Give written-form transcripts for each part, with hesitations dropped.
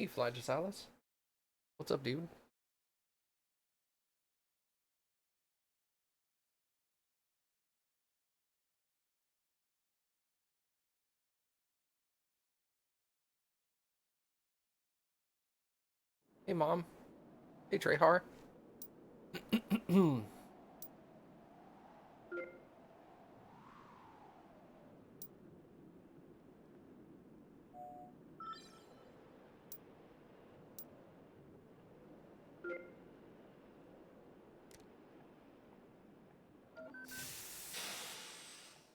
Hey, Flagisaurus. What's up, dude? Hey, Mom. Hey, Treyhar.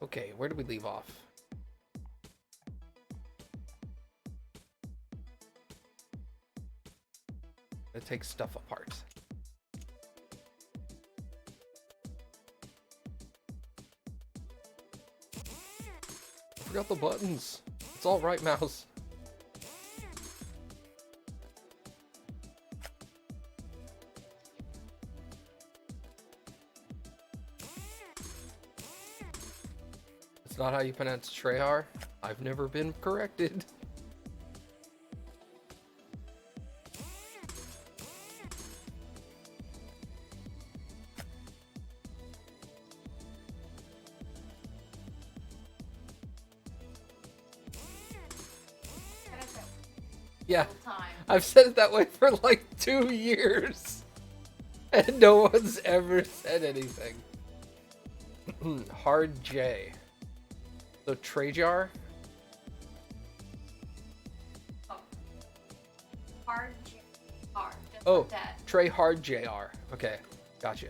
Okay, where did we leave off? It takes stuff apart. I forgot the buttons. It's all right, mouse. It's not how you pronounce Treyhar. I've never been corrected. Yeah, I've said it that way for like 2 years. And no one's ever said anything. Hard J. So Treyjar? Oh. Hard J. R. Just Oh, like that. Trey Hard JR. Okay, gotcha.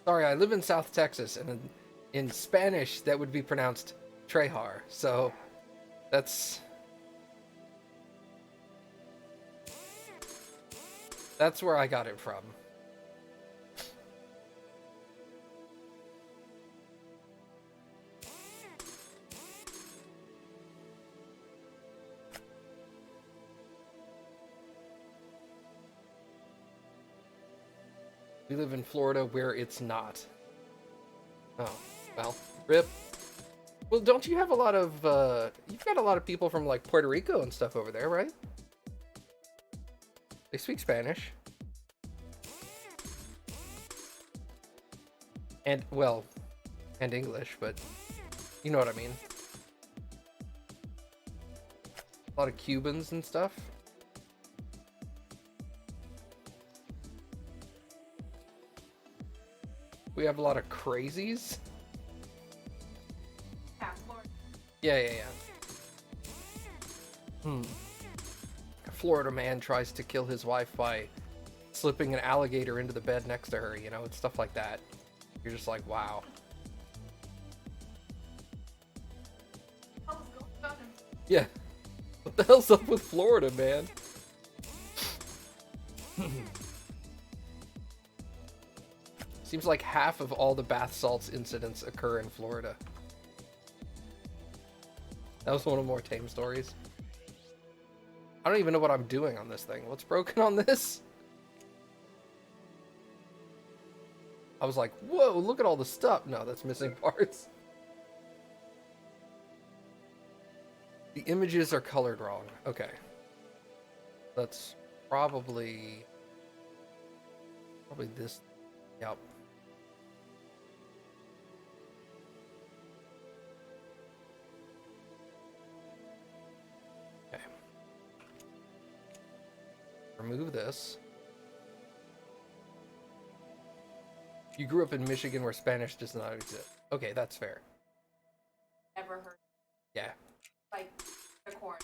Sorry, I live in South Texas, and in Spanish that would be pronounced Treyhar. So that's where I got it from. We live in Florida where it's not. Oh, well, rip. Well, don't you have a lot of, you've got a lot of people from, like, Puerto Rico and stuff over there, right? They speak Spanish. And, well, and English, but you know what I mean. A lot of Cubans and stuff. We have a lot of crazies. Yeah. A Florida man tries to kill his wife by slipping an alligator into the bed next to her, you know, it's stuff like that. You're just like, wow. Yeah. What the hell's up with Florida, man? Seems like half of all the bath salts incidents occur in Florida. That was one of more tame stories. I don't even know what I'm doing on this thing. What's broken on this? I was like, whoa, look at all the stuff. No, that's missing parts. The images are colored wrong. Okay. That's probably this. Yep. Okay. Remove this. You grew up in Michigan where Spanish does not exist. Okay, that's fair. Never heard. Yeah. Like unicorn.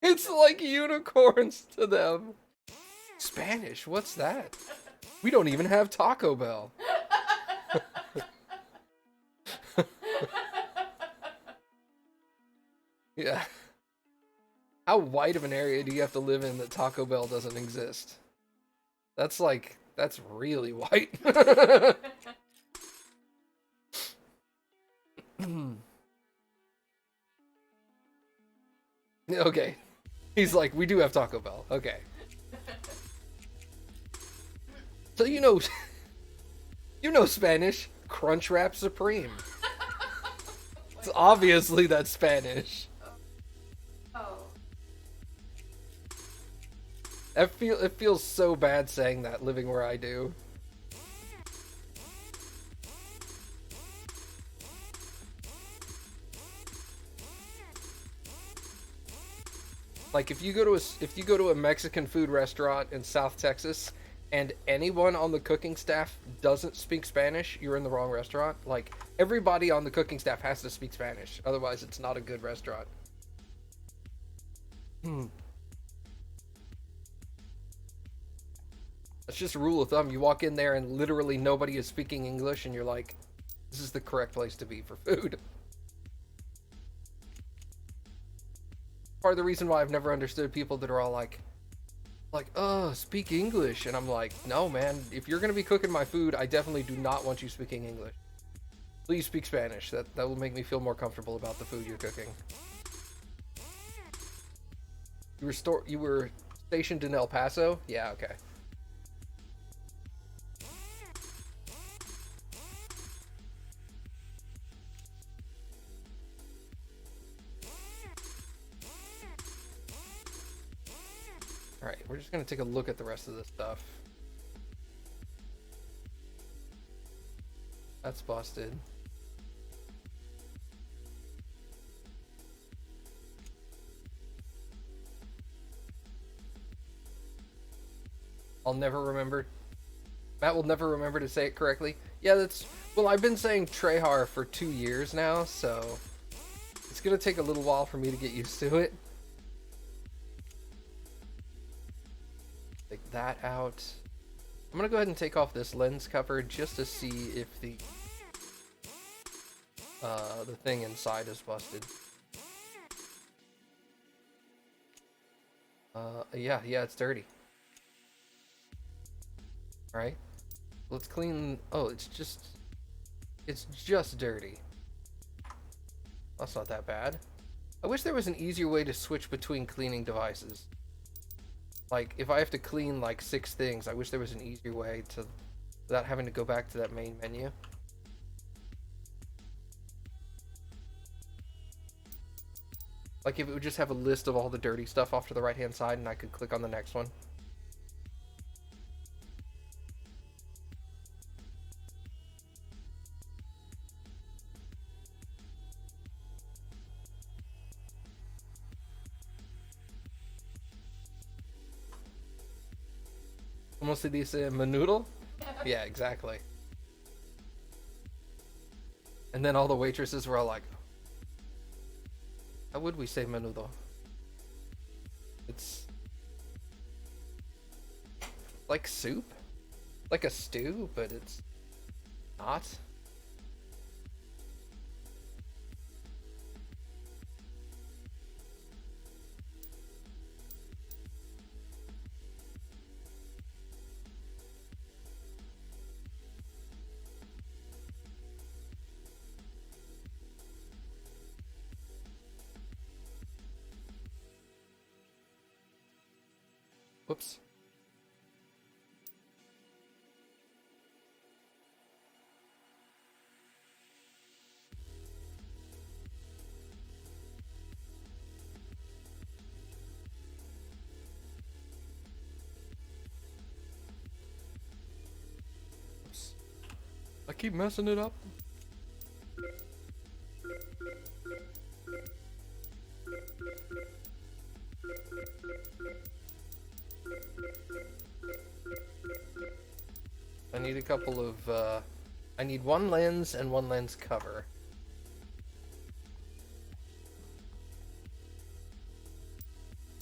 It's like unicorns to them. Spanish, what's that? We don't even have Taco Bell. Yeah. How wide of an area do you have to live in that Taco Bell doesn't exist? That's really white. Okay. He's like, we do have Taco Bell. Okay. So you know Spanish. Crunchwrap Supreme. Obviously, that's Spanish. Oh. It feels so bad saying that, living where I do. Like if you go to a Mexican food restaurant in South Texas and anyone on the cooking staff doesn't speak Spanish, you're in the wrong restaurant. Like everybody on the cooking staff has to speak Spanish, otherwise it's not a good restaurant. That's just a rule of thumb. You walk in there and literally nobody is speaking English and you're like, this is the correct place to be for food. Part of the reason why I've never understood people that are all like, oh, speak English. And I'm like, no, man, if you're going to be cooking my food, I definitely do not want you speaking English. Please speak Spanish. That will make me feel more comfortable about the food you're cooking. You were stationed in El Paso? Yeah, okay. Alright, we're just going to take a look at the rest of this stuff. That's busted. I'll never remember. Matt will never remember to say it correctly. Yeah, well, I've been saying Trehar for 2 years now, so it's going to take a little while for me to get used to it. Take that out. I'm gonna go ahead and take off this lens cover just to see if the thing inside is busted. Yeah, it's dirty. All right, let's clean. Oh, it's just dirty. That's not that bad. I wish there was an easier way to switch between cleaning devices. Like, if I have to clean, like, 6 things, I wish there was an easier way to, without having to go back to that main menu. Like, if it would just have a list of all the dirty stuff off to the right-hand side and I could click on the next one. ¿Cómo se dice menudo? Yeah, exactly. And then all the waitresses were all like, how would we say menudo? It's like soup? Like a stew, but it's not. Whoops. Oops. I keep messing it up. I need a couple of, I need 1 lens and 1 lens cover.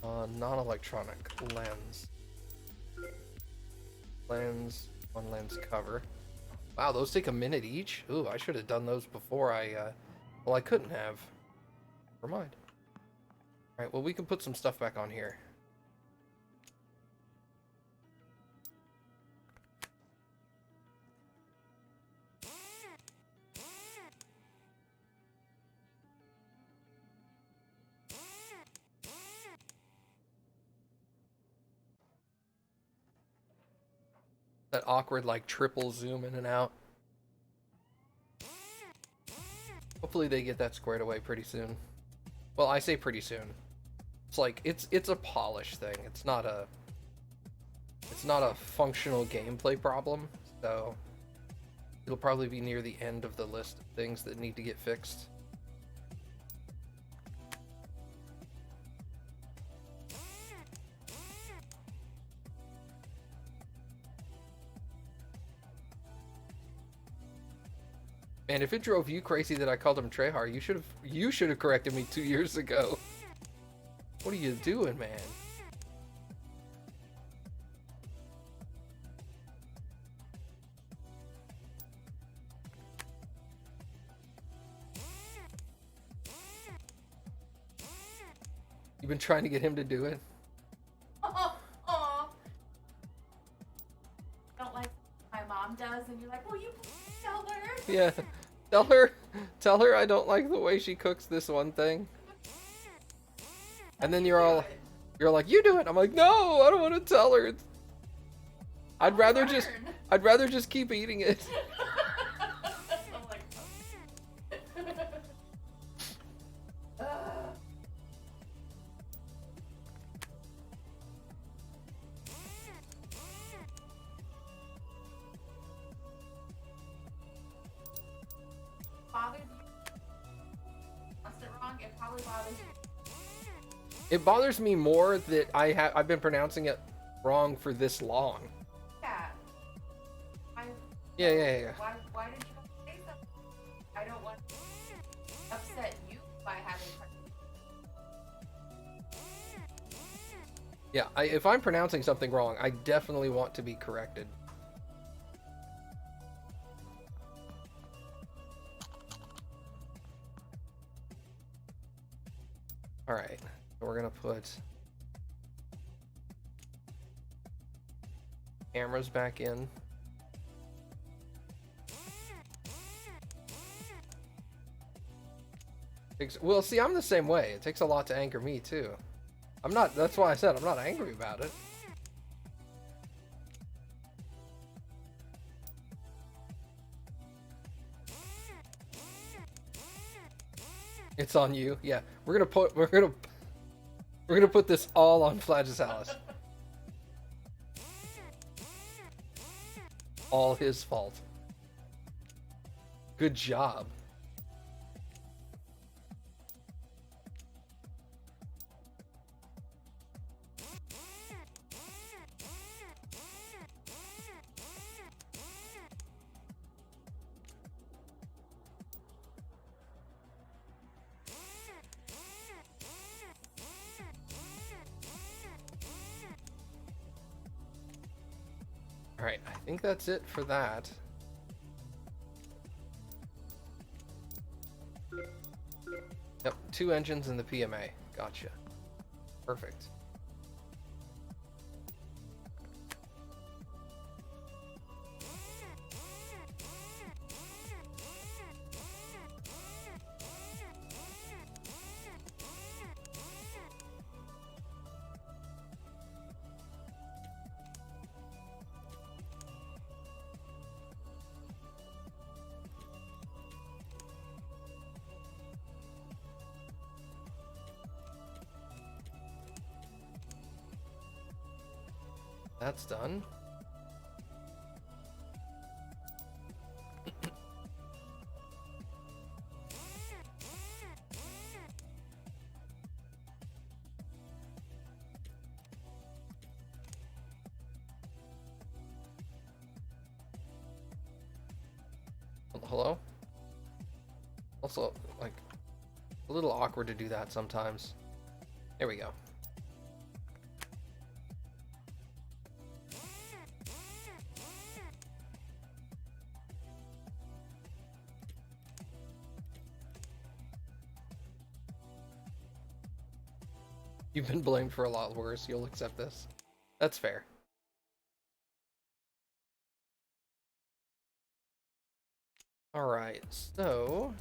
Non-electronic lens. Lens, 1 lens cover. Wow, those take a minute each? Ooh, I should have done those before well, I couldn't have. Never mind. Alright, well, we can put some stuff back on here. That awkward, like, triple zoom in and out. Oops. hopefully they get that squared away pretty soon. Well, I say pretty soon. It's like it's a polish thing. It's not a functional gameplay problem. So it'll probably be near the end of the list of things that need to get fixed. And if it drove you crazy that I called him Trehar, you should have corrected me 2 years ago. What are you doing, man? You've been trying to get him to do it? Don't like my mom does, and you're like, "Will you please tell her?" Yeah. Tell her I don't like the way she cooks this one thing. And then you're like, you do it. I'm like, no, I don't want to tell her. I'd rather just keep eating it. It bothers me more that I've been pronouncing it wrong for this long. Yeah. Why did you say something? I don't want to upset you by having. Yeah, if I'm pronouncing something wrong, I definitely want to be corrected. All right. We're gonna put cameras back in. Well, see, I'm the same way. It takes a lot to anger me too. That's why I said I'm not angry about it. It's on you. Yeah, we're gonna put this all on Flagisalis. All his fault. Good job. Alright, I think that's it for that. Yep, 2 engines in the PMA. Gotcha. Perfect. That's done. Hello? Also, like, a little awkward to do that sometimes. There we go. You've been blamed for a lot worse. You'll accept this. That's fair. Alright, so...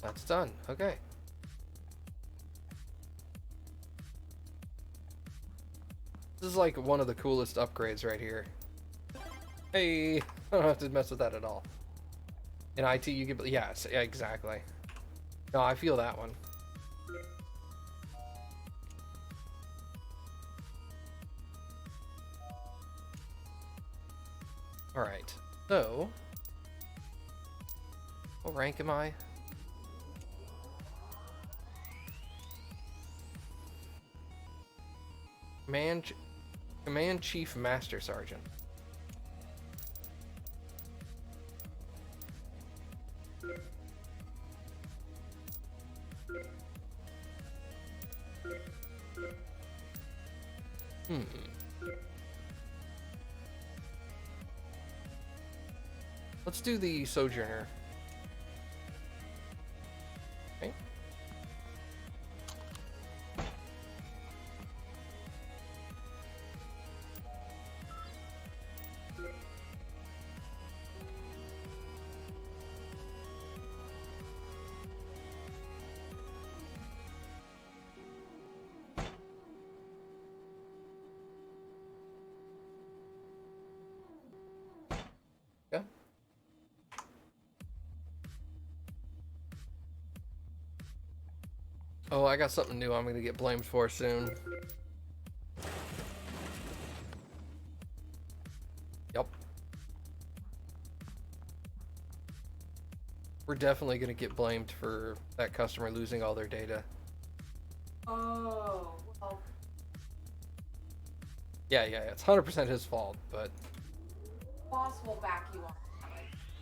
that's done. Okay. This is like one of the coolest upgrades right here. Hey! I don't have to mess with that at all. In IT, you get, yes, yeah, exactly. No, I feel that one. All right, so what rank am I? Command Chief Master Sergeant. Hmm. Let's do the Sojourner. Okay. Yeah. Oh, I got something new I'm gonna get blamed for soon. Yep. We're definitely gonna get blamed for that customer losing all their data. Oh, well, Yeah, it's 100% his fault, but boss will back you up.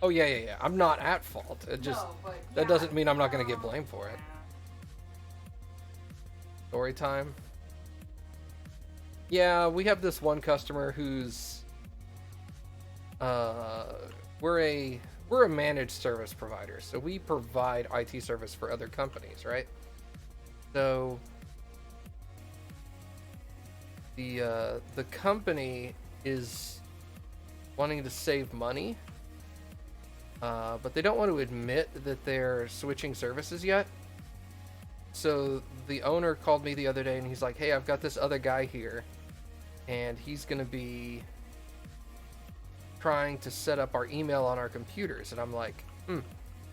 oh yeah. I'm not at fault. It just No, but that yeah, doesn't mean I'm not gonna get well, blamed for it. yeah. Story time. Yeah, we have this one customer who's uh we're a managed service provider, so we provide IT service for other companies, right? So the company is wanting to save money, but they don't want to admit that they're switching services yet. So the owner called me the other day and he's like, "Hey, I've got this other guy here, and he's gonna be trying to set up our email on our computers." And I'm like,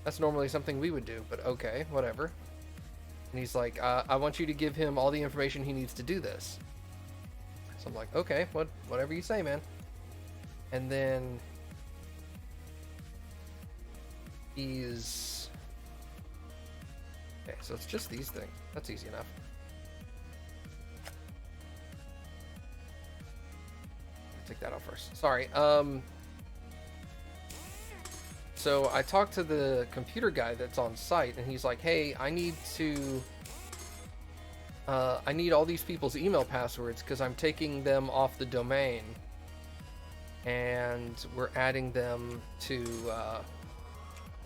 that's normally something we would do, but okay, whatever. And he's like, I want you to give him all the information he needs to do this. So I'm like, okay, whatever you say, man. And then he's okay, so it's just these things. That's easy enough. Take that out first. Sorry. So I talked to the computer guy that's on site, and he's like, "Hey, I need all these people's email passwords because I'm taking them off the domain, and we're adding them to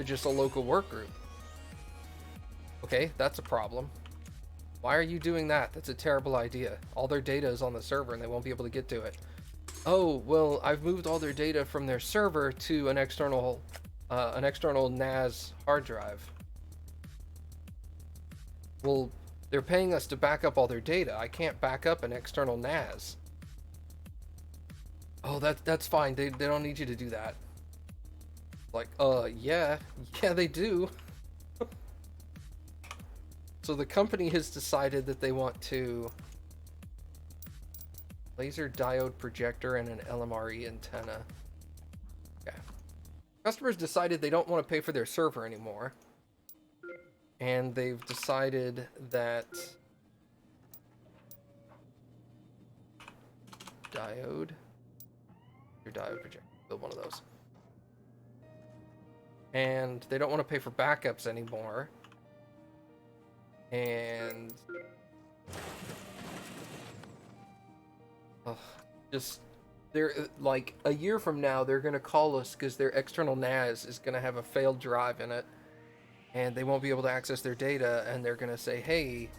just a local work group." Okay, that's a problem. Why are you doing that? That's a terrible idea. All their data is on the server, and they won't be able to get to it. Oh, well, I've moved all their data from their server to an external NAS hard drive. Well, they're paying us to back up all their data. I can't back up an external NAS. Oh, that's fine. They don't need you to do that. Like, yeah, they do. So the company has decided that they want to laser diode projector and an LMRE antenna. Okay. Customers decided they don't want to pay for their server anymore. And they've decided that your diode projector, build one of those. And they don't want to pay for backups anymore. And just they're like a year from now they're gonna call us because their external NAS is gonna have a failed drive in it, and they won't be able to access their data. And they're gonna say, "Hey,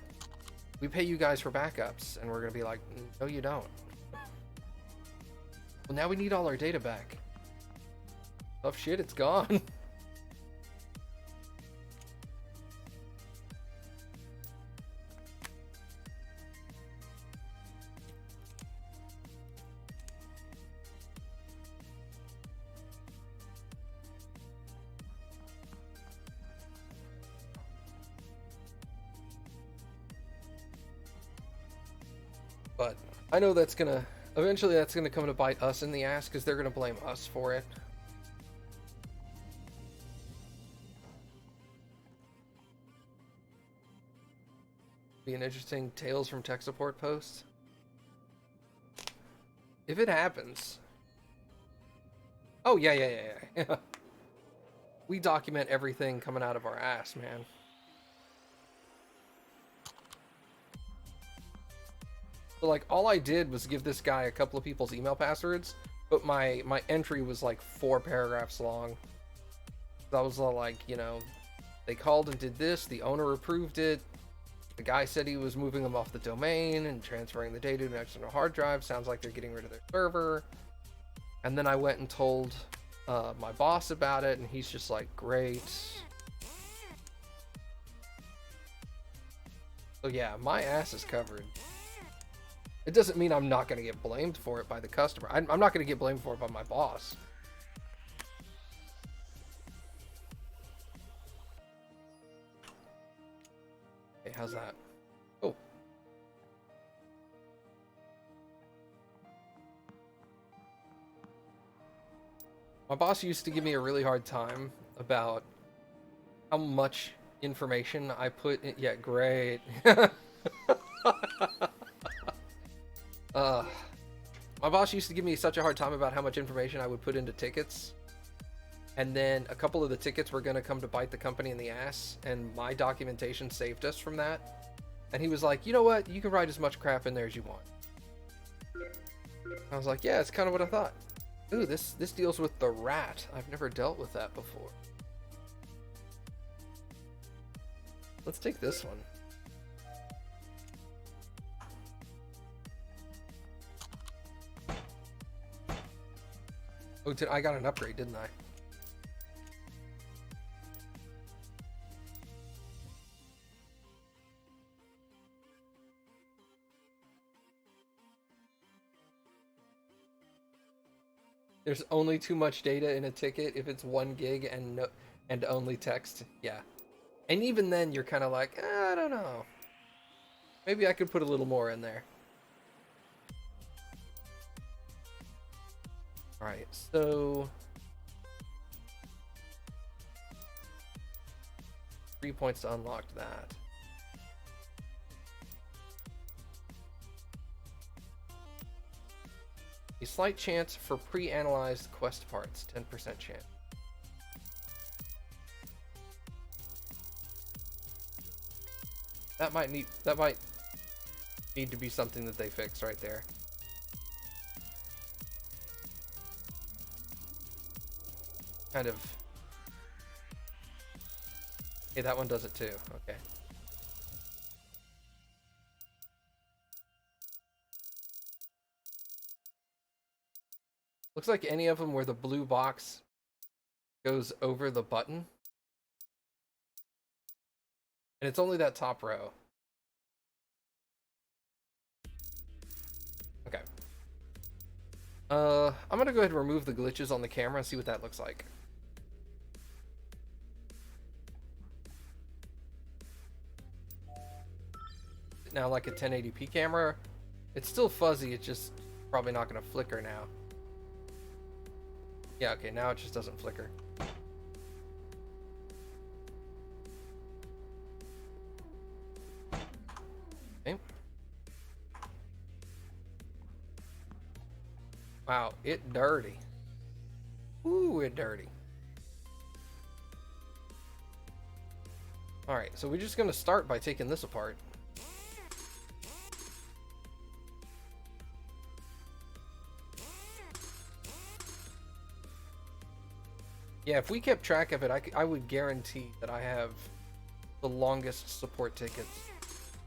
we pay you guys for backups," and we're gonna be like, "No, you don't." Well, now we need all our data back. Tough shit, it's gone. But I know that's gonna eventually that's gonna come to bite us in the ass because they're gonna blame us for it. Be an interesting Tales from Tech Support post. If it happens. Oh yeah. We document everything coming out of our ass, man. So like all I did was give this guy a couple of people's email passwords, but my entry was like 4 paragraphs long. That was all like, you know, they called and did this, the owner approved it, the guy said he was moving them off the domain and transferring the data to an external hard drive, sounds like they're getting rid of their server. And then I went and told my boss about it, and he's just like, great. So yeah, my ass is covered. It doesn't mean I'm not going to get blamed for it by the customer. I'm not going to get blamed for it by my boss. Hey, how's that? Oh. My boss used to give me a really hard time about how much information I put in. Yeah, great. My boss used to give me such a hard time about how much information I would put into tickets. And then a couple of the tickets were going to come to bite the company in the ass, and my documentation saved us from that. And he was like, you know what? You can write as much crap in there as you want. I was like, yeah, it's kind of what I thought. Ooh, this deals with the rat. I've never dealt with that before. Let's take this one. Oh, I got an upgrade, didn't I? There's only too much data in a ticket if it's 1 gig and only text. Yeah. And even then, you're kind of like, I don't know. Maybe I could put a little more in there. Alright, so 3 points to unlock that. A slight chance for pre-analyzed quest parts, 10% chance. That might need to be something that they fix right there. Kind of. Hey, that one does it too. Okay. Looks like any of them where the blue box goes over the button. And it's only that top row. Okay. I'm gonna go ahead and remove the glitches on the camera and see what that looks like. Now like a 1080p camera, it's still fuzzy, it's just probably not gonna flicker now. Yeah, okay, now it just doesn't flicker. Okay. Wow, it dirty. Ooh, it dirty. Alright, so we're just gonna start by taking this apart. Yeah, if we kept track of it, I would guarantee that I have the longest support tickets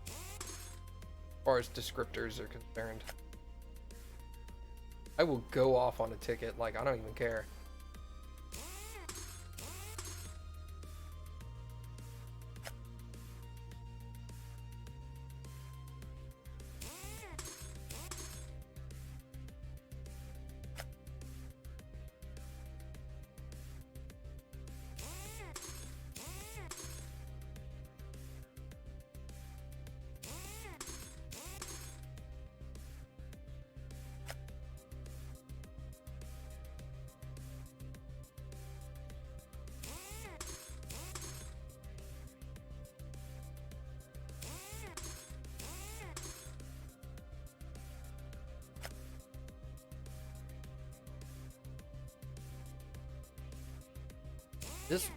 as far as descriptors are concerned. I will go off on a ticket, like, I don't even care.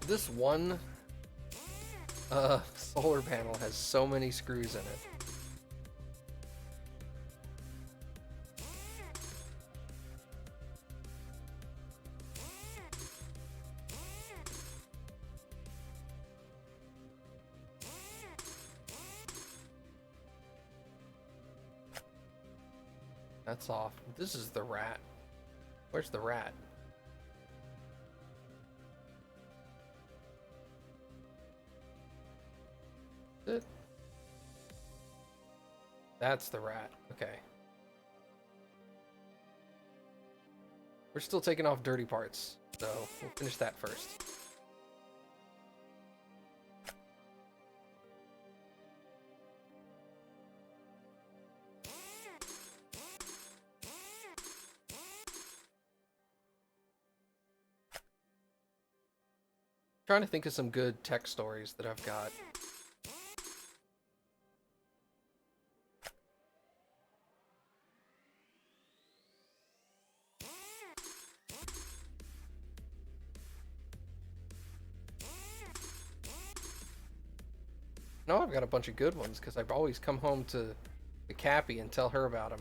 This one solar panel has so many screws in it. That's off. This is the rat. Where's the rat? It? That's the rat. Okay. We're still taking off dirty parts, so we'll finish that first. Trying to think of some good tech stories that I've got. No, I've got a bunch of good ones because I've always come home to Cappy and tell her about them.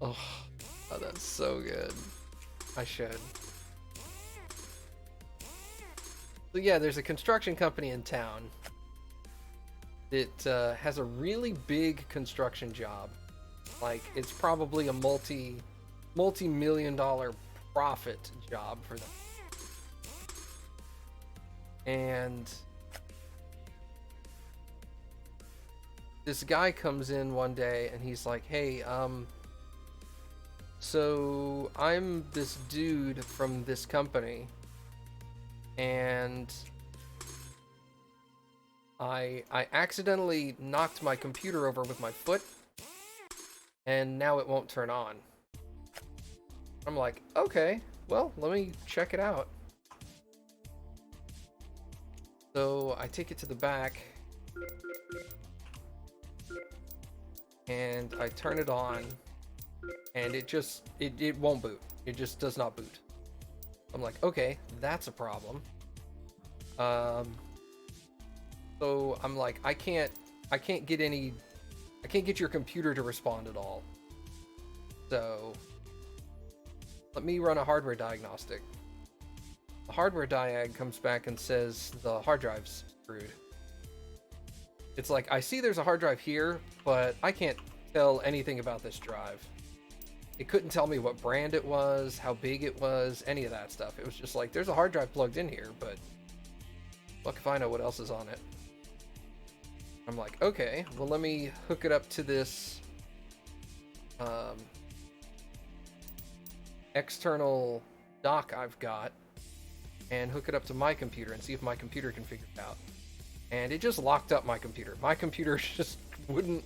Oh, that's so good. I should. So yeah, there's a construction company in town. It has a really big construction job. Like, it's probably a multi-million-dollar profit job for them. And this guy comes in one day and he's like, hey, so I'm this dude from this company, and I accidentally knocked my computer over with my foot, and now it won't turn on. I'm like, okay, well, let me check it out. So I take it to the back, and I turn it on, and it won't boot. It just does not boot. I'm like, okay, that's a problem. So I'm like, I can't get your computer to respond at all. So let me run a hardware diagnostic. The hardware diag comes back and says the hard drive's screwed. It's like, I see there's a hard drive here, but I can't tell anything about this drive. It couldn't tell me what brand it was, how big it was, any of that stuff. It was just like, there's a hard drive plugged in here, but fuck if I know what else is on it. I'm like, okay, well, let me hook it up to this external dock I've got and hook it up to my computer and see if my computer can figure it out. And it just locked up my computer. My computer just wouldn't...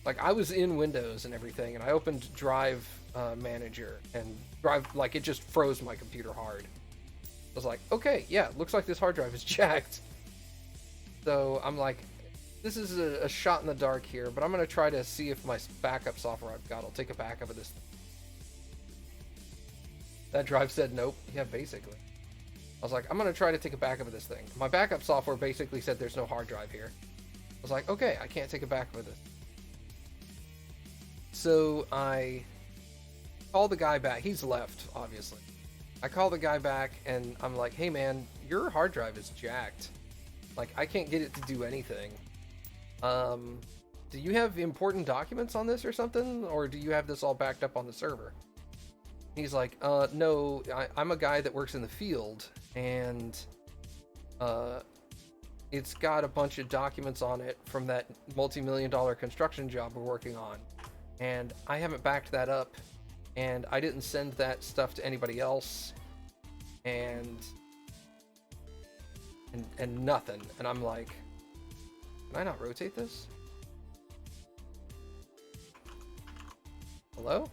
Like, I was in Windows and everything, and I opened Drive Manager, and Drive, like, it just froze my computer hard. I was like, okay, yeah, looks like this hard drive is jacked. So I'm like, this is a shot in the dark here, but I'm going to try to see if my backup software I've got will take a backup of this thing. That drive said nope. Yeah, basically. I was like, I'm going to try to take a backup of this thing. My backup software basically said there's no hard drive here. I was like, okay, I can't take a backup of this. So I call the guy back. He's left, obviously. I call the guy back and I'm like, hey man, your hard drive is jacked. Like, I can't get it to do anything. Do you have important documents on this or something? Or do you have this all backed up on the server? He's like, no, I'm a guy that works in the field, and it's got a bunch of documents on it from that multi-million-dollar construction job we're working on. And I haven't backed that up, and I didn't send that stuff to anybody else, and nothing. And I'm like, can I not rotate this? Hello?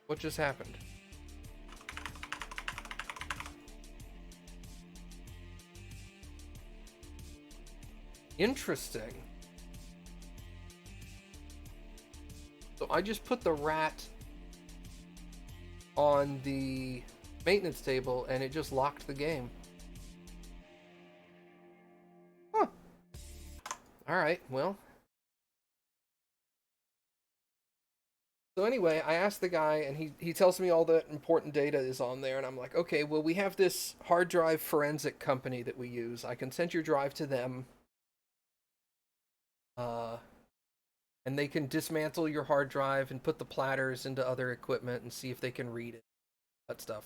What just happened? Interesting. So I just put the rat on the maintenance table and it just locked the game. Huh. Alright, well. So anyway, I asked the guy, and he tells me all the important data is on there, and I'm like, okay, well, we have this hard drive forensic company that we use. I can send your drive to them, uh, and they can dismantle your hard drive and put the platters into other equipment and see if they can read it, that stuff.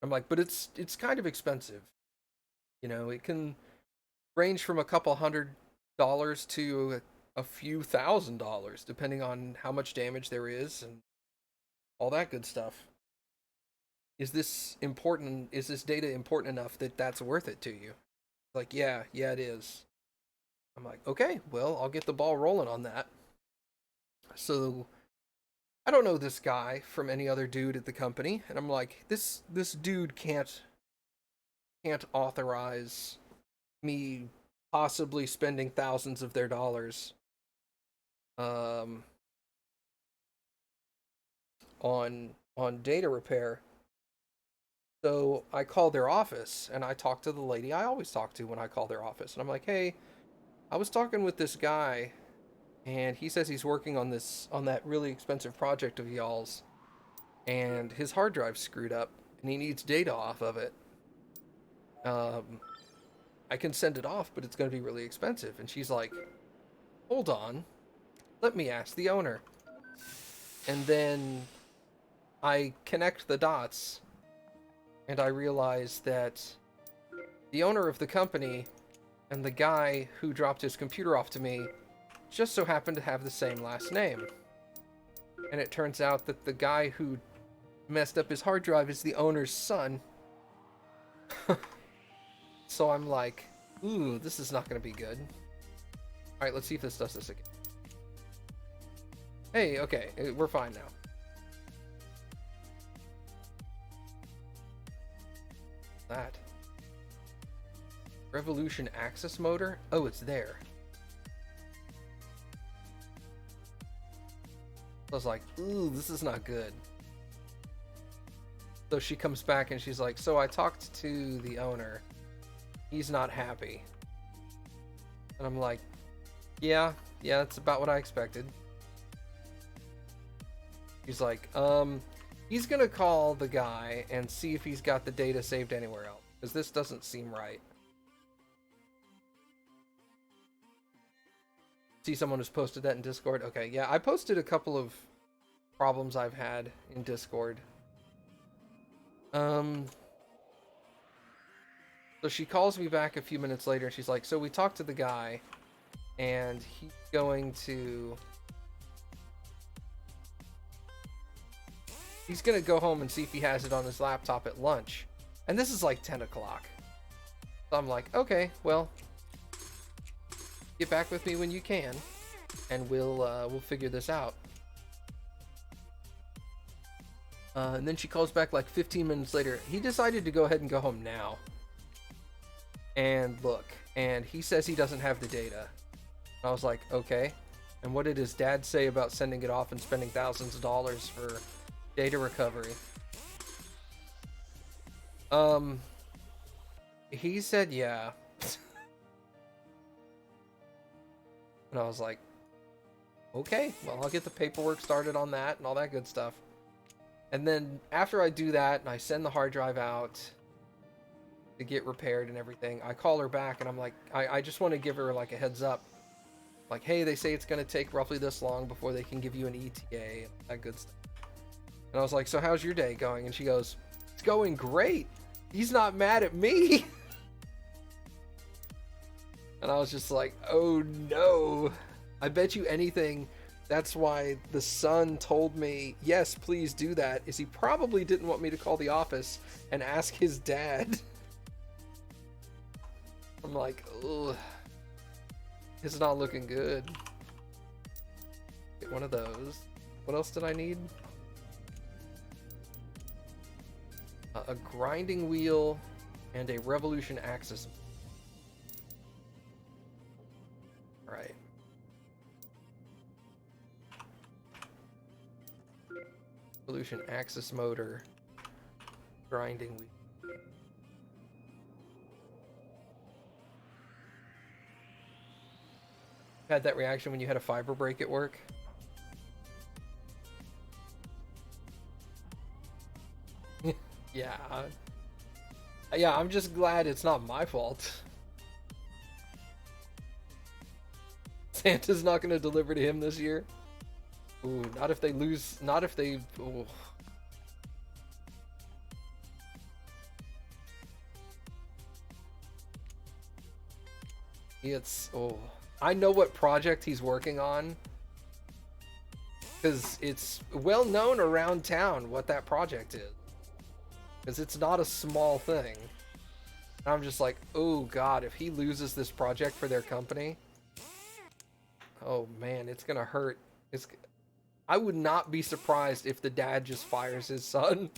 I'm like, but it's kind of expensive. You know, it can range from a couple $100 to a few $1,000, depending on how much damage there is and all that good stuff. Is this important? Is this data important enough that that's worth it to you? Like, yeah, it is. I'm like, okay, well, I'll get the ball rolling on that. So I don't know this guy from any other dude at the company, and I'm like, this dude can't authorize me possibly spending thousands of their dollars on data repair. So I called their office and I talked to the lady I always talk to when I call their office. And I'm like, hey, I was talking with this guy and he says he's working on that really expensive project of y'all's, and his hard drive's screwed up and he needs data off of it. I can send it off, but it's going to be really expensive. And she's like, hold on, let me ask the owner. And then I connect the dots and I realize that the owner of the company and the guy who dropped his computer off to me just so happened to have the same last name. And it turns out that the guy who messed up his hard drive is the owner's son. So I'm like, ooh, this is not going to be good. Alright, let's see if this does this again. Hey, okay, we're fine now. That. Revolution access motor? Oh, it's there. I was like, ooh, this is not good. So she comes back and she's like, so I talked to the owner. He's not happy. And I'm like, yeah, that's about what I expected. He's like, he's gonna call the guy and see if he's got the data saved anywhere else, because this doesn't seem right. See, someone who's posted that in Discord? Okay, yeah, I posted a couple of problems I've had in Discord. So she calls me back a few minutes later and she's like, so we talked to the guy and he's going to go home and see if he has it on his laptop at lunch. And this is like 10 o'clock. So I'm like, okay, well, get back with me when you can and we'll figure this out. And then she calls back like 15 minutes later. He decided to go ahead and go home now. And look, and he says he doesn't have the data. And I was like, okay. And what did his dad say about sending it off and spending thousands of dollars for data recovery? He said yeah. And I was like, okay, well, I'll get the paperwork started on that and all that good stuff. And then after I do that and I send the hard drive out to get repaired and everything, I call her back and I'm like, I just want to give her like a heads up. Like, hey, they say it's going to take roughly this long before they can give you an ETA and that good stuff. And I was like, so how's your day going? And she goes, it's going great. He's not mad at me. And I was just like, oh no. I bet you anything that's why the son told me, yes, please do that, is he probably didn't want me to call the office and ask his dad. I'm like, ugh. It's not looking good. Get one of those. What else did I need? A grinding wheel and a revolution axis. Solution axis motor. Grinding wheel. Had that reaction when you had a fiber break at work? Yeah. Yeah, I'm just glad it's not my fault. Santa's not going to deliver to him this year. Ooh, not if they lose. Not if they. Ooh. It's. Oh. I know what project he's working on. Because it's well known around town what that project is. Because it's not a small thing. And I'm just like, oh god, if he loses this project for their company. Oh man, it's gonna hurt. I would not be surprised if the dad just fires his son.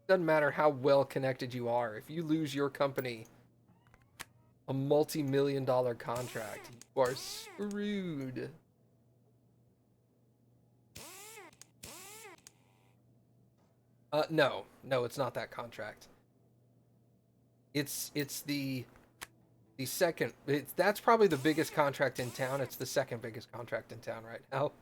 Doesn't matter how well connected you are. If you lose your company a multi-million-dollar contract, you are screwed. No, it's not that contract. It's the second. That's probably the biggest contract in town. It's the second biggest contract in town right now.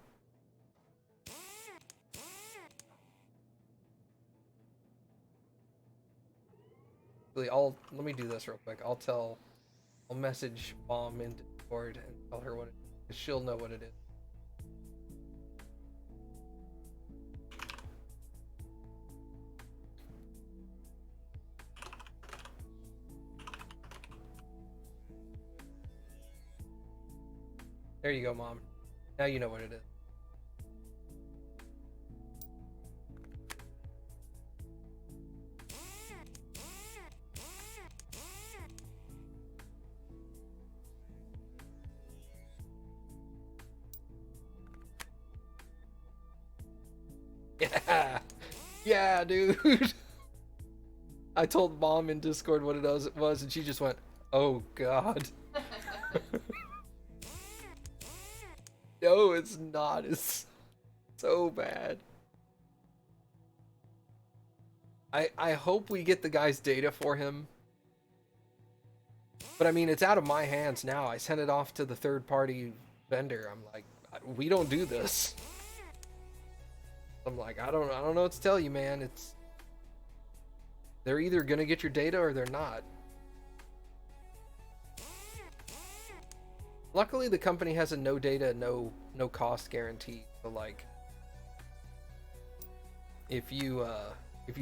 Let me do this real quick. I'll message Mom in Discord and tell her what it is, 'cause she'll know what it is. There you go, Mom. Now you know what it is. Yeah, yeah, dude. I told Mom in Discord what it was, and she just went, "Oh God." No, it's not. It's so bad. I hope we get the guy's data for him. But I mean, it's out of my hands now. I sent it off to the third-party vendor. I'm like, we don't do this. I'm like, I don't know what to tell you, man. They're either gonna get your data or they're not. Luckily, the company has a no data, no cost guarantee. So like, if you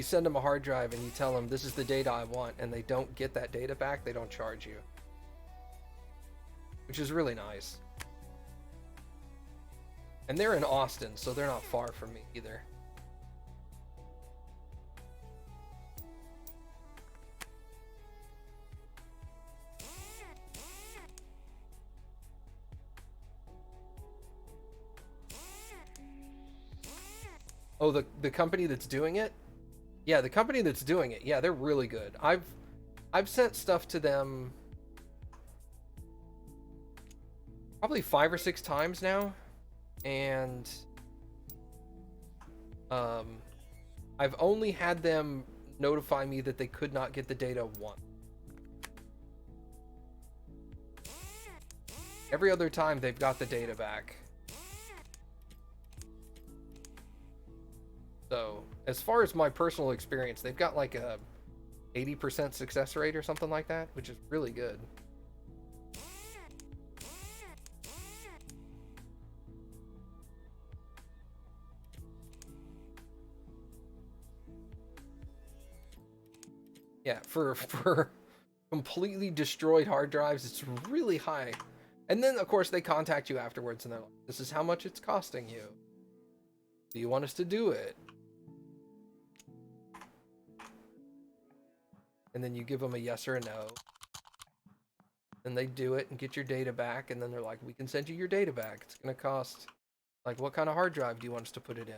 send them a hard drive and you tell them this is the data I want, and they don't get that data back, they don't charge you, which is really nice. And they're in Austin, so they're not far from me either. Oh, the company that's doing it? Yeah, the company that's doing it. Yeah, they're really good. I've sent stuff to them probably 5 or 6 times now, and I've only had them notify me that they could not get the data once. Every other time they've got the data back. So, as far as my personal experience, they've got like a 80% success rate or something like that, which is really good. Yeah, for completely destroyed hard drives, it's really high. And then, of course, they contact you afterwards and they're like, this is how much it's costing you. Do you want us to do it? And then you give them a yes or a no. And they do it and get your data back. And then they're like, we can send you your data back. It's going to cost, like, what kind of hard drive do you want us to put it in?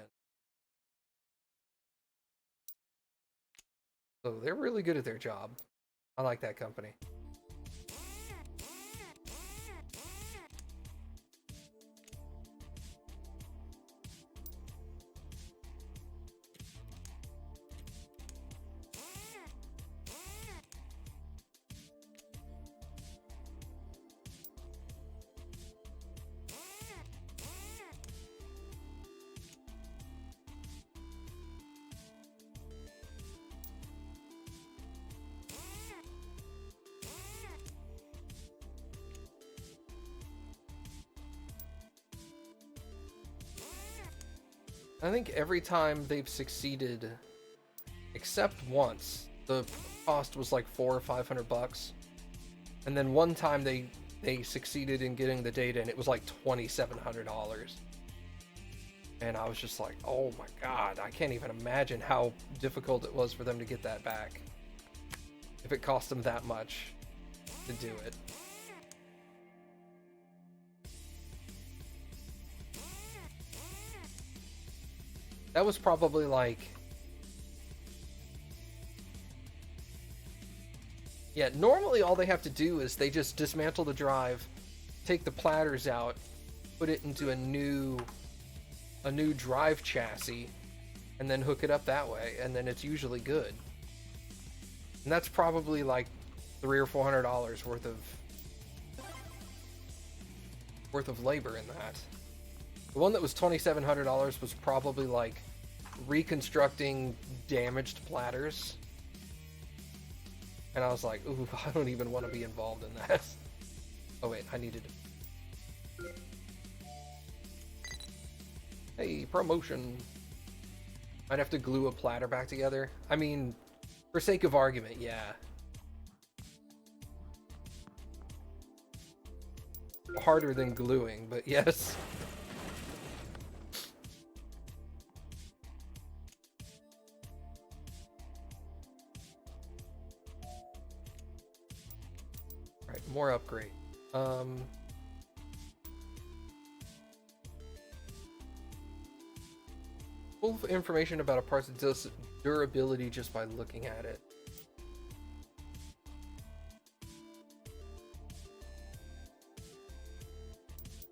So they're really good at their job. I like that company. I think every time they've succeeded, except once, the cost was like $400 or $500, and then one time they succeeded in getting the data, and it was like $2,700. And I was just like, oh my god, I can't even imagine how difficult it was for them to get that back. If it cost them that much to do it. That was probably like... Yeah, normally all they have to do is they just dismantle the drive, take the platters out, put it into a new drive chassis, and then hook it up that way, and then it's usually good. And that's probably like $300 or $400 worth of labor in that. The one that was $2,700 was probably like reconstructing damaged platters. And I was like, ooh, I don't even want to be involved in that. Oh wait, I needed to... Hey, promotion. Might have to glue a platter back together. I mean, for sake of argument, yeah. Harder than gluing, but yes. Alright, more upgrade. Full information about a part's durability just by looking at it.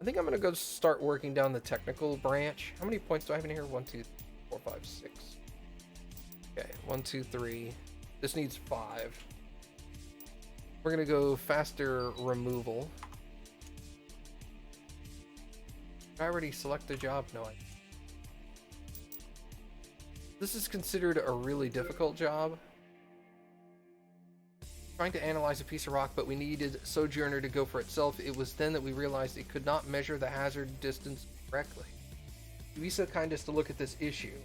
I think I'm gonna go start working down the technical branch. How many points do I have in here? 1, 2, 3, 4, 5, 6. Okay, 1, 2, 3. This needs 5. We're gonna go faster removal. Did I already select the job? No, I... This is considered a really difficult job. Trying to analyze a piece of rock, but we needed Sojourner to go for itself. It was then that we realized it could not measure the hazard distance correctly. Be so kind as to look at this issue.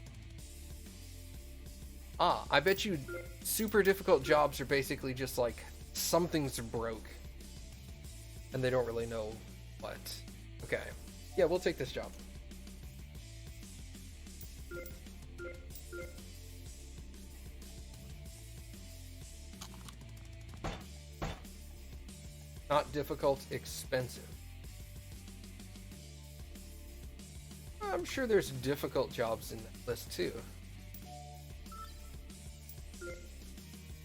Ah, I bet you super difficult jobs are basically just like something's broke and they don't really know what. Okay. Yeah, we'll take this job. Not difficult, expensive. I'm sure there's difficult jobs in that list too.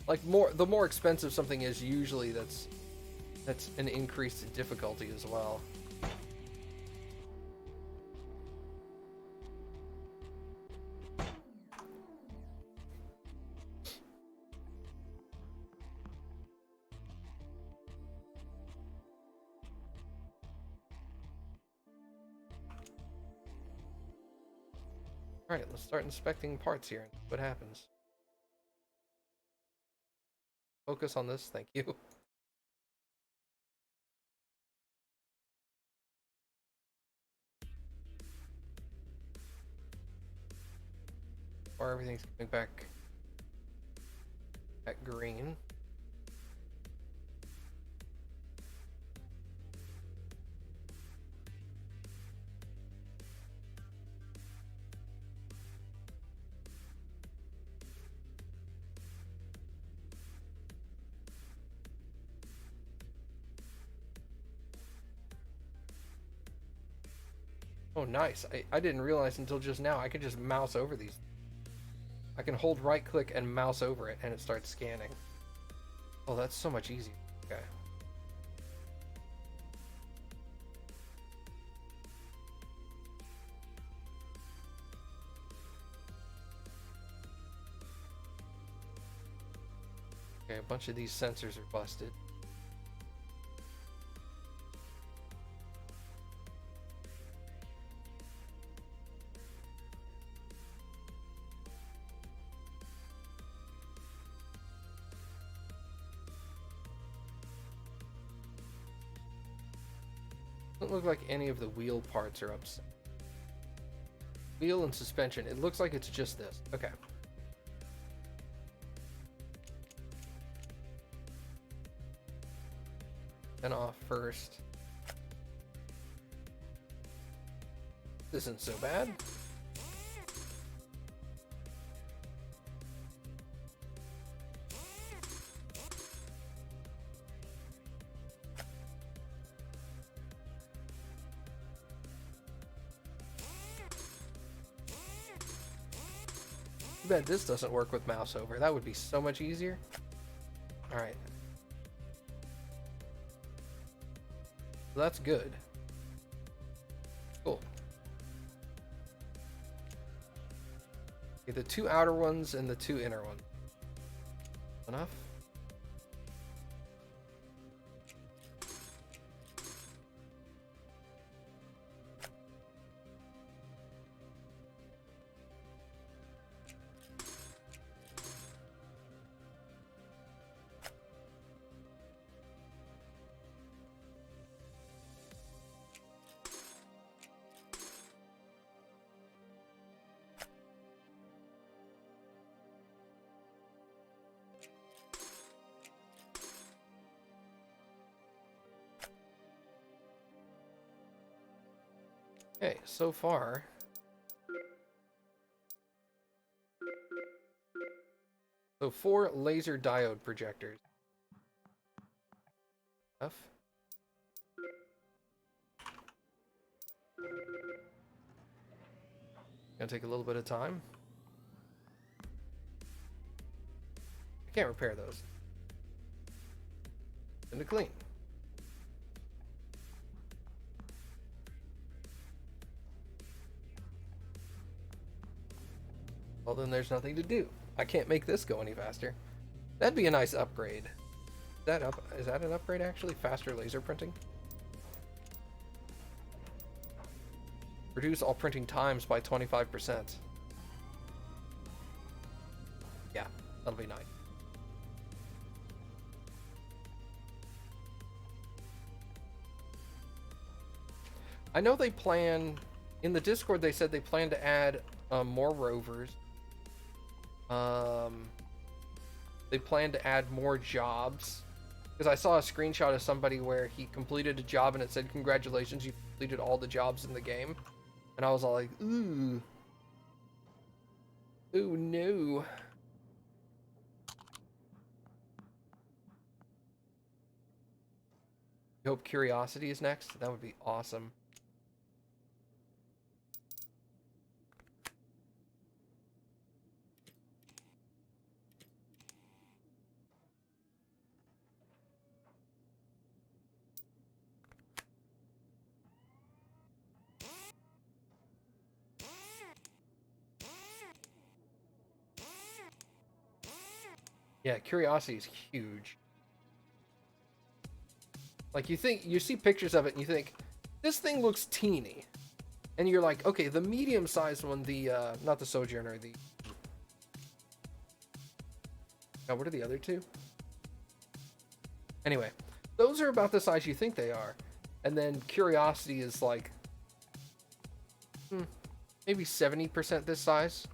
Like the more expensive something is, usually that's an increase in difficulty as well. Alright, let's start inspecting parts here and see what happens. Focus on this, thank you. Or everything's coming back at green. Oh, nice. I didn't realize until just now I can just mouse over these. I can hold right click and mouse over it and it starts scanning. Oh, that's so much easier. Okay. Okay, a bunch of these sensors are busted. Doesn't look like any of the wheel parts are upset. Wheel and suspension. It looks like it's just this. Okay. Then off first. This isn't so bad. Too bad this doesn't work with mouse over. That would be so much easier. All right. So that's good. Cool. Okay, the two outer ones and the two inner ones. Enough? Okay, so far. So 4 laser diode projectors. Enough. Gonna take a little bit of time. I can't repair those. And to clean. Well, then there's nothing to do. I can't make this go any faster. That'd be a nice upgrade. Is that an upgrade actually? Faster laser printing? Reduce all printing times by 25%. Yeah, that'll be nice. I know they plan, in the Discord they said they plan to add more rovers. They plan to add more jobs. Because I saw a screenshot of somebody where he completed a job and it said, congratulations, you completed all the jobs in the game. And I was all like, ooh. Ooh, no. I hope Curiosity is next. That would be awesome. Yeah, Curiosity is huge. Like, you see pictures of it and you think, this thing looks teeny. And you're like, okay, the medium-sized one, not the Sojourner, what are the other two? Anyway, those are about the size you think they are. And then Curiosity is like, maybe 70% this size.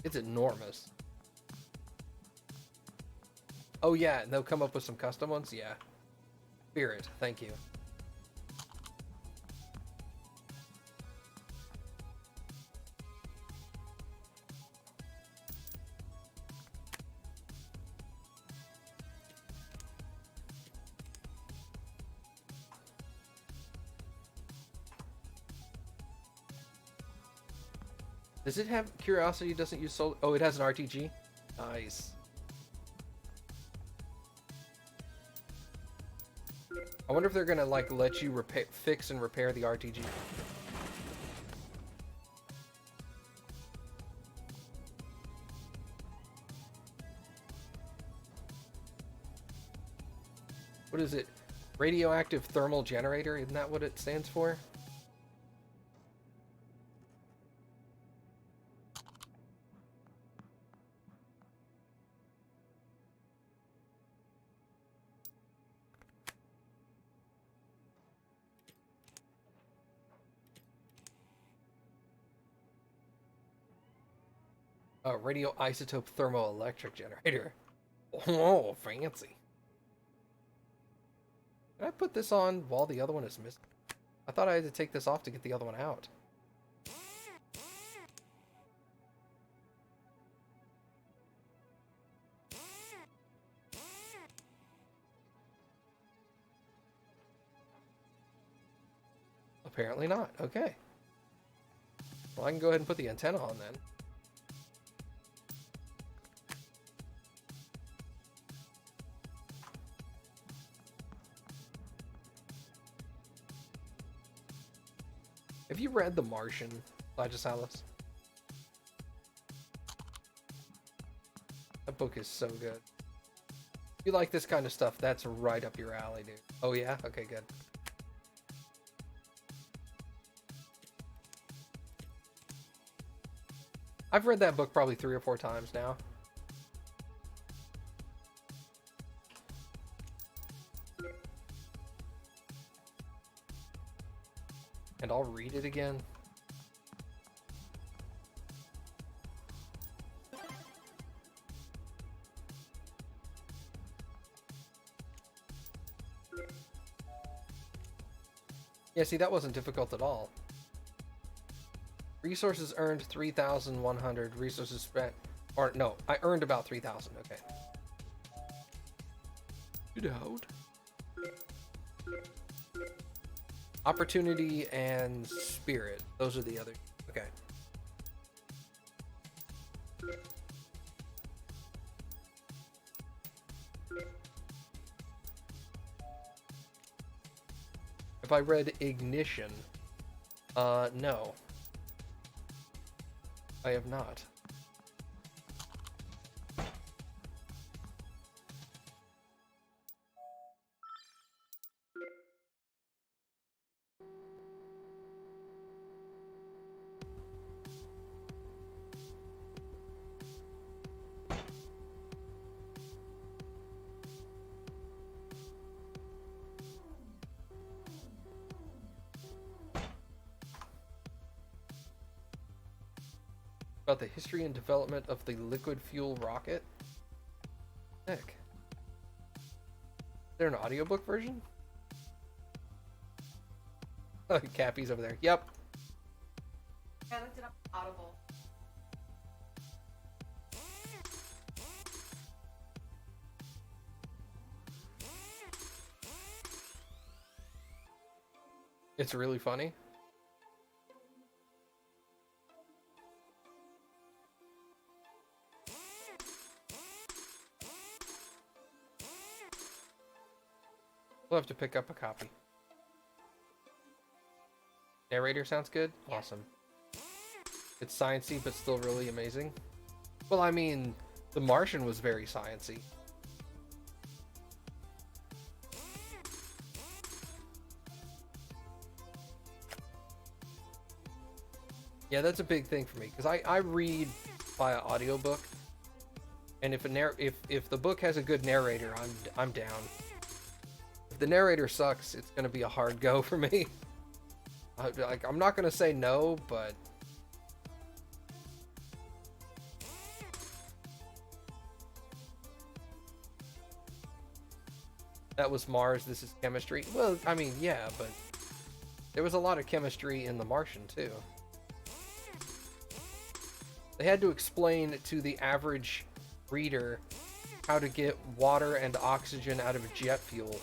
It's enormous. Oh yeah, and they'll come up with some custom ones? Yeah. Spirit, thank you. Does it have Curiosity doesn't use solar? Oh, it has an RTG? Nice. I wonder if they're gonna like let you fix and repair the RTG. What is it? Radioactive thermal generator? Isn't that what it stands for? Radioisotope thermoelectric generator. Oh, fancy. Can I put this on while the other one is missing? I thought I had to take this off to get the other one out. Apparently not. Okay. Well, I can go ahead and put the antenna on then. Have you read The Martian, Lagisalis? That book is so good. If you like this kind of stuff, that's right up your alley, dude. Oh yeah? Okay, good. I've read that book probably 3 or 4 times now. And I'll read it again. Yeah, see, that wasn't difficult at all. Resources earned 3,100. Resources spent... Or, no, I earned about 3,000. Okay. Good out. Opportunity and spirit. Those are the other... Okay. Have I read Ignition? No. I have not. About the history and development of the liquid fuel rocket? Heck. Is there an audiobook version? Oh, Cappy's over there. Yep. I looked it up on Audible. It's really funny. We'll have to pick up a copy. Narrator sounds good? Yeah. Awesome. It's sciencey, but still really amazing. Well, I mean, The Martian was very sciencey. Yeah, that's a big thing for me, because I read via audiobook, and if the book has a good narrator, I'm down. If the narrator sucks, it's gonna be a hard go for me. I'm not gonna say no, but that was Mars, this is chemistry. Well, I mean, yeah, but there was a lot of chemistry in The Martian too. They had to explain to the average reader how to get water and oxygen out of jet fuel.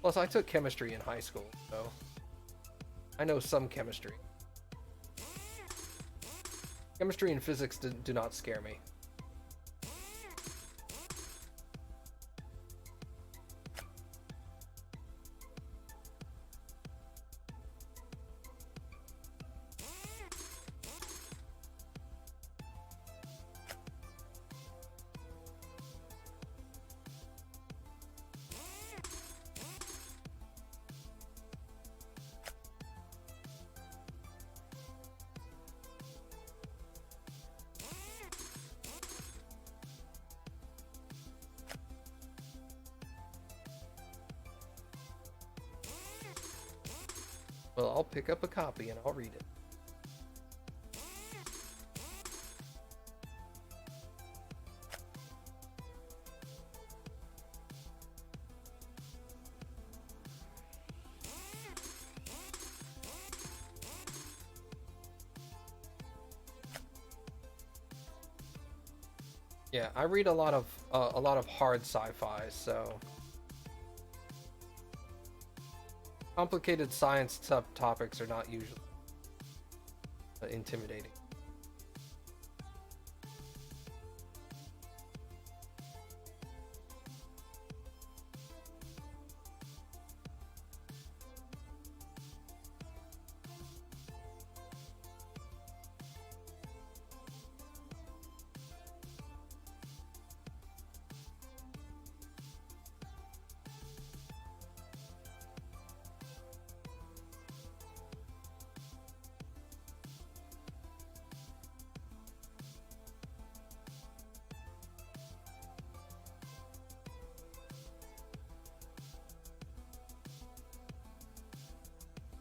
Plus, I took chemistry in high school, so I know some chemistry. Chemistry and physics do not scare me. Well, I'll pick up a copy and I'll read it. Yeah, I read a lot of hard sci-fi, so complicated science subtopics are not usually intimidating.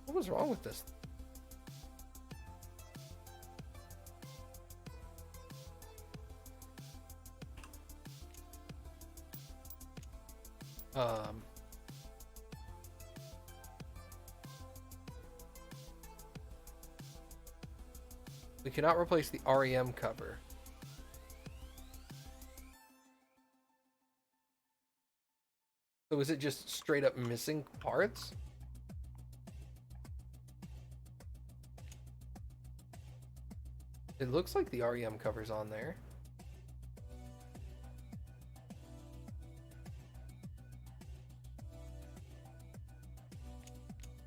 What was wrong with this? We cannot replace the REM cover. So is it just straight up missing parts? It looks like the REM cover's on there.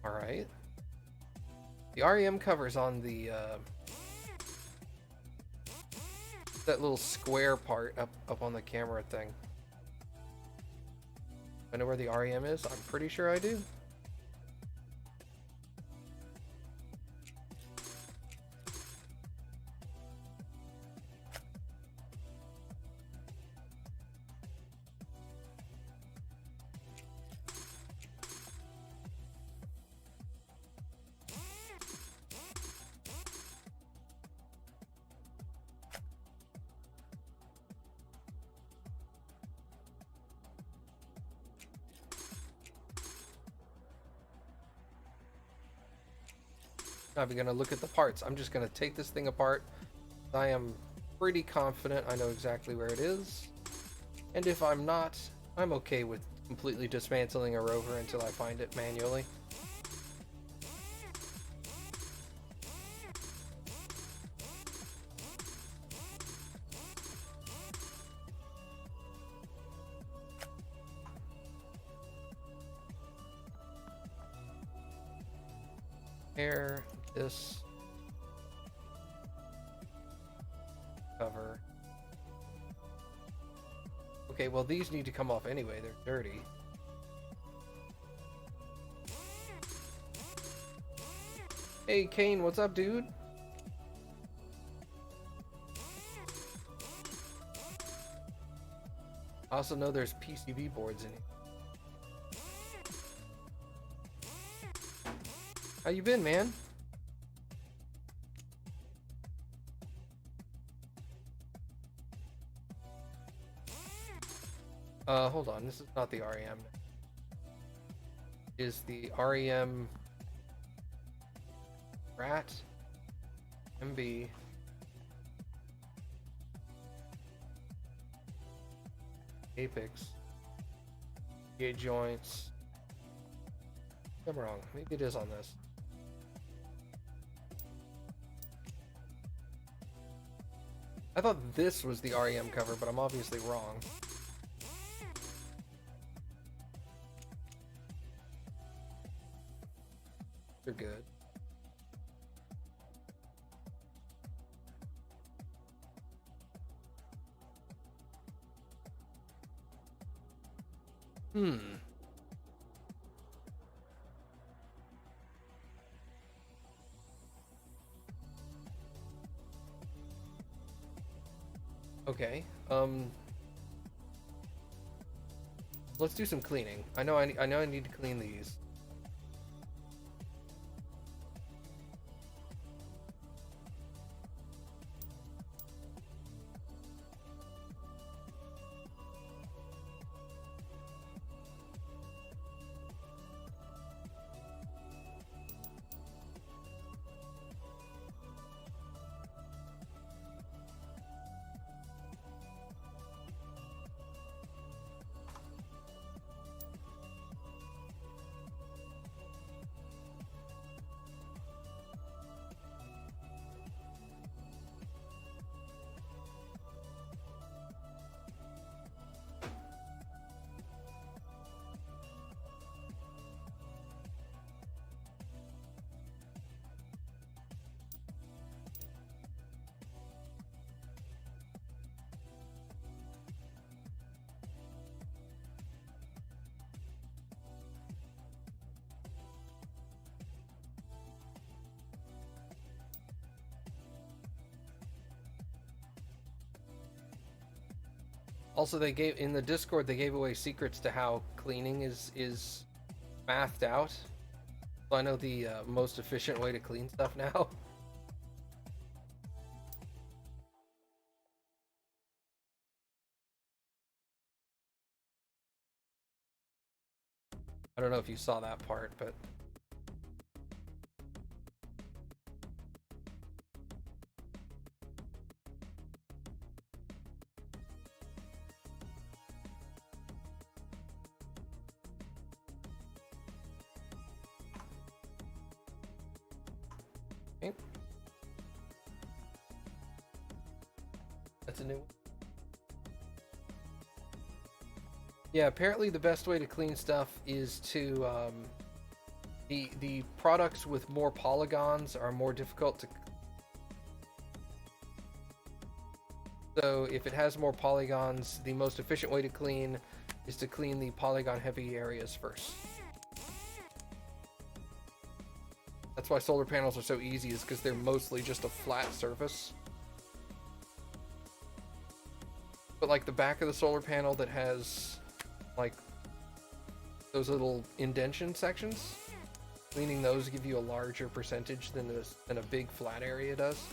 Alright. The REM cover's on the that little square part up on the camera thing. I know where the REM is? I'm pretty sure I do. Not even gonna look at the parts. I'm just gonna take this thing apart. I am pretty confident I know exactly where it is. And if I'm not, I'm okay with completely dismantling a Rover until I find it manually. Air this cover. Okay, well these need to come off anyway, they're dirty. Hey Kane, what's up, dude? I also know there's PCB boards in it. How you been, man? Hold on, this is not the REM. Is the REM rat MB Apex GA joints? I'm wrong. Maybe it is on this. I thought this was the REM cover, but I'm obviously wrong. You're good. Okay. Let's do some cleaning. I know I need to clean these. Also, they gave in the Discord they gave away secrets to how cleaning is mathed out. So I know the most efficient way to clean stuff now. I don't know if you saw that part, but okay. That's a new one. Yeah, apparently the best way to clean stuff is to the products with more polygons are more difficult to. So if it has more polygons, the most efficient way to clean is to clean the polygon heavy areas first. That's why solar panels are so easy, is because they're mostly just a flat surface. But like the back of the solar panel that has like those little indentation sections, cleaning those give you a larger percentage than a big flat area does.